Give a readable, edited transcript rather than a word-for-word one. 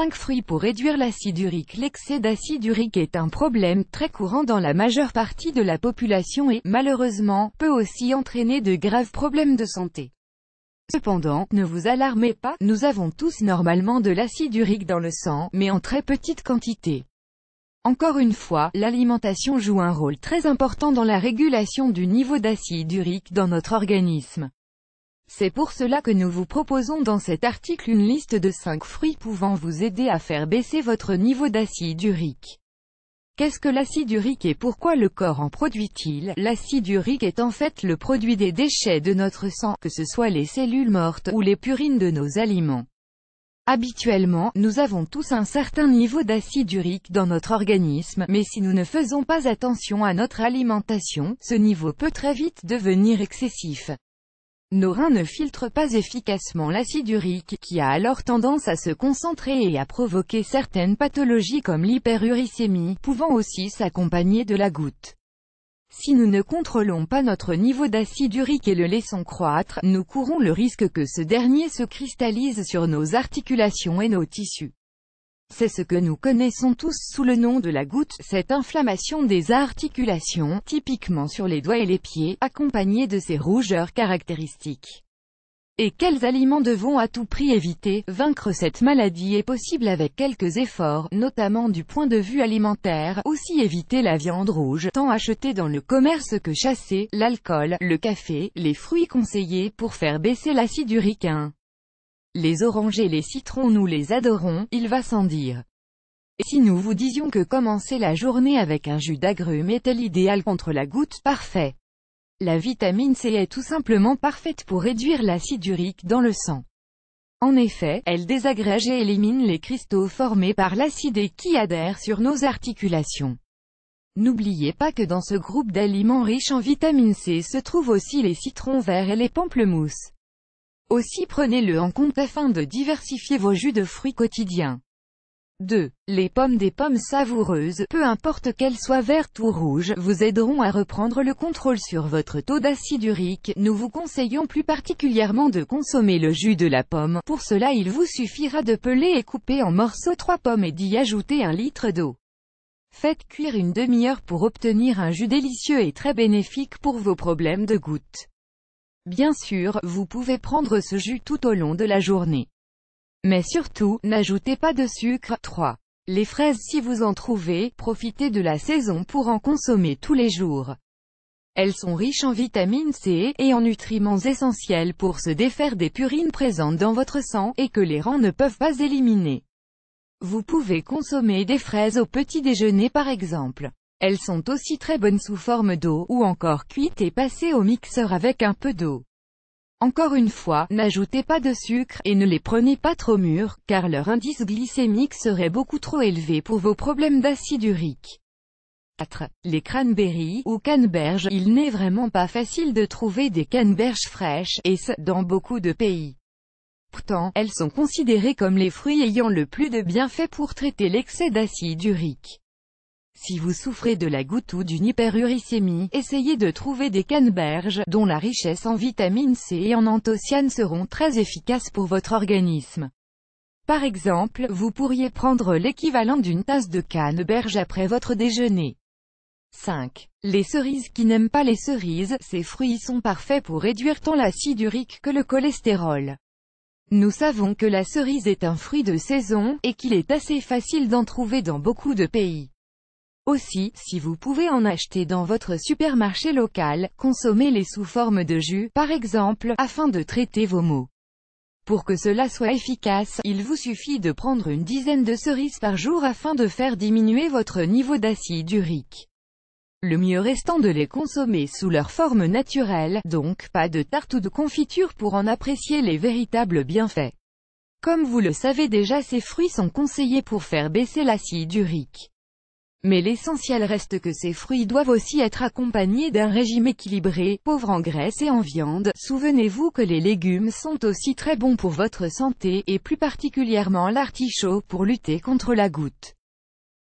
5 fruits pour réduire l'acide urique. L'excès d'acide urique est un problème très courant dans la majeure partie de la population et, malheureusement, peut aussi entraîner de graves problèmes de santé. Cependant, ne vous alarmez pas, nous avons tous normalement de l'acide urique dans le sang, mais en très petite quantité. Encore une fois, l'alimentation joue un rôle très important dans la régulation du niveau d'acide urique dans notre organisme. C'est pour cela que nous vous proposons dans cet article une liste de 5 fruits pouvant vous aider à faire baisser votre niveau d'acide urique. Qu'est-ce que l'acide urique et pourquoi le corps en produit-il? L'acide urique est en fait le produit des déchets de notre sang, que ce soit les cellules mortes ou les purines de nos aliments. Habituellement, nous avons tous un certain niveau d'acide urique dans notre organisme, mais si nous ne faisons pas attention à notre alimentation, ce niveau peut très vite devenir excessif. Nos reins ne filtrent pas efficacement l'acide urique, qui a alors tendance à se concentrer et à provoquer certaines pathologies comme l'hyperuricémie, pouvant aussi s'accompagner de la goutte. Si nous ne contrôlons pas notre niveau d'acide urique et le laissons croître, nous courons le risque que ce dernier se cristallise sur nos articulations et nos tissus. C'est ce que nous connaissons tous sous le nom de la goutte, cette inflammation des articulations, typiquement sur les doigts et les pieds, accompagnée de ces rougeurs caractéristiques. Et quels aliments devons à tout prix éviter? Vaincre cette maladie est possible avec quelques efforts, notamment du point de vue alimentaire, aussi éviter la viande rouge, tant achetée dans le commerce que chassée, l'alcool, le café, les fruits conseillés pour faire baisser l'acide urique. Les oranges et les citrons, nous les adorons, il va sans dire. Et si nous vous disions que commencer la journée avec un jus d'agrumes était l'idéal contre la goutte? Parfait. La vitamine C est tout simplement parfaite pour réduire l'acide urique dans le sang. En effet, elle désagrège et élimine les cristaux formés par l'acide et qui adhèrent sur nos articulations. N'oubliez pas que dans ce groupe d'aliments riches en vitamine C se trouvent aussi les citrons verts et les pamplemousses. Aussi prenez-le en compte afin de diversifier vos jus de fruits quotidiens. 2. Les pommes. Des pommes savoureuses, peu importe qu'elles soient vertes ou rouges, vous aideront à reprendre le contrôle sur votre taux d'acide urique. Nous vous conseillons plus particulièrement de consommer le jus de la pomme. Pour cela, il vous suffira de peler et couper en morceaux 3 pommes et d'y ajouter 1 litre d'eau. Faites cuire une demi-heure pour obtenir un jus délicieux et très bénéfique pour vos problèmes de goutte. Bien sûr, vous pouvez prendre ce jus tout au long de la journée. Mais surtout, n'ajoutez pas de sucre. 3. Les fraises. Si vous en trouvez, profitez de la saison pour en consommer tous les jours. Elles sont riches en vitamine C, et en nutriments essentiels pour se défaire des purines présentes dans votre sang, et que les reins ne peuvent pas éliminer. Vous pouvez consommer des fraises au petit déjeuner par exemple. Elles sont aussi très bonnes sous forme d'eau, ou encore cuites et passées au mixeur avec un peu d'eau. Encore une fois, n'ajoutez pas de sucre, et ne les prenez pas trop mûres, car leur indice glycémique serait beaucoup trop élevé pour vos problèmes d'acide urique. 4. Les cranberries, ou canneberges. Il n'est vraiment pas facile de trouver des canneberges fraîches, et ce, dans beaucoup de pays. Pourtant, elles sont considérées comme les fruits ayant le plus de bienfaits pour traiter l'excès d'acide urique. Si vous souffrez de la goutte ou d'une hyperuricémie, essayez de trouver des canneberges, dont la richesse en vitamine C et en anthocyanes seront très efficaces pour votre organisme. Par exemple, vous pourriez prendre l'équivalent d'une tasse de canneberge après votre déjeuner. 5. Les cerises. Qui n'aiment pas les cerises? Ces fruits sont parfaits pour réduire tant l'acide urique que le cholestérol. Nous savons que la cerise est un fruit de saison, et qu'il est assez facile d'en trouver dans beaucoup de pays. Aussi, si vous pouvez en acheter dans votre supermarché local, consommez-les sous forme de jus, par exemple, afin de traiter vos maux. Pour que cela soit efficace, il vous suffit de prendre une dizaine de cerises par jour afin de faire diminuer votre niveau d'acide urique. Le mieux restant de les consommer sous leur forme naturelle, donc pas de tarte ou de confiture pour en apprécier les véritables bienfaits. Comme vous le savez déjà, ces fruits sont conseillés pour faire baisser l'acide urique. Mais l'essentiel reste que ces fruits doivent aussi être accompagnés d'un régime équilibré, pauvre en graisse et en viande. Souvenez-vous que les légumes sont aussi très bons pour votre santé, et plus particulièrement l'artichaut pour lutter contre la goutte.